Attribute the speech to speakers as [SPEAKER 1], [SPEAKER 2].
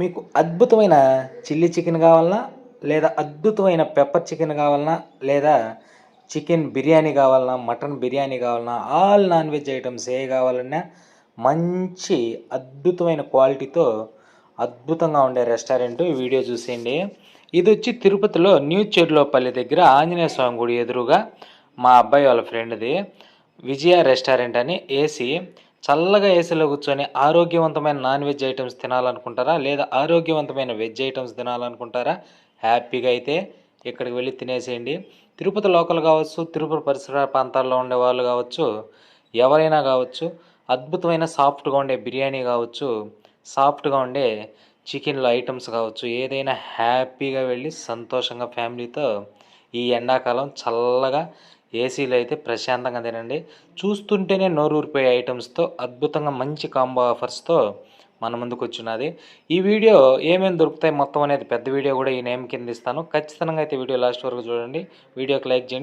[SPEAKER 1] మీకు అద్భుతమైన chilli chicken కావాలన్నా, లేదా అద్భుతమైన పెప్పర్ చికెన్ కావాలన్నా, లేదా చికెన్ బిర్యానీ కావాలన్నా, మటన్ బిర్యానీ కావాలన్నా, ఆల్ నాన్ వెజ్ ఐటమ్స్ ఏ కావాలన్నా మంచి అద్భుతమైన క్వాలిటీతో అద్భుతంగా ఉండే రెస్టారెంట్. ఈ వీడియో చూసేయండి. ఇది వచ్చి తిరుపతిలో న్యూ చెర్లోపల్లి దగ్గర ఆంజనేయ స్వామి గుడి ఎదురుగా మా అబ్బాయి వాళ్ళ ఫ్రెండ్ది విజయ రెస్టారెంట్ అని. ఏసీ చల్లగా ఏసీలో కూర్చొని ఆరోగ్యవంతమైన నాన్ వెజ్ ఐటమ్స్ తినాలనుకుంటారా, లేదా ఆరోగ్యవంతమైన వెజ్ ఐటమ్స్ తినాలనుకుంటారా, హ్యాపీగా అయితే ఇక్కడికి వెళ్ళి తినేసేయండి. తిరుపతి లోకల్ కావచ్చు, తిరుపతి పరిసర ప్రాంతాల్లో ఉండే వాళ్ళు కావచ్చు, ఎవరైనా కావచ్చు, అద్భుతమైన సాఫ్ట్గా ఉండే బిర్యానీ కావచ్చు, సాఫ్ట్గా ఉండే చికెన్లో ఐటమ్స్ కావచ్చు, ఏదైనా హ్యాపీగా వెళ్ళి సంతోషంగా ఫ్యామిలీతో ఈ ఎండాకాలం చల్లగా ఏసీలో అయితే ప్రశాంతంగా తినండి. చూస్తుంటేనే నోరూరిపోయే ఐటమ్స్తో అద్భుతంగా మంచి కాంబో ఆఫర్స్తో మన ముందుకు వచ్చినది. ఈ వీడియో ఏమేమి దొరుకుతాయి మొత్తం అనేది పెద్ద వీడియో కూడా ఈ నేమ్ కింద ఇస్తాను. ఖచ్చితంగా అయితే వీడియో లాస్ట్ వరకు చూడండి. వీడియోకి లైక్ చేయండి.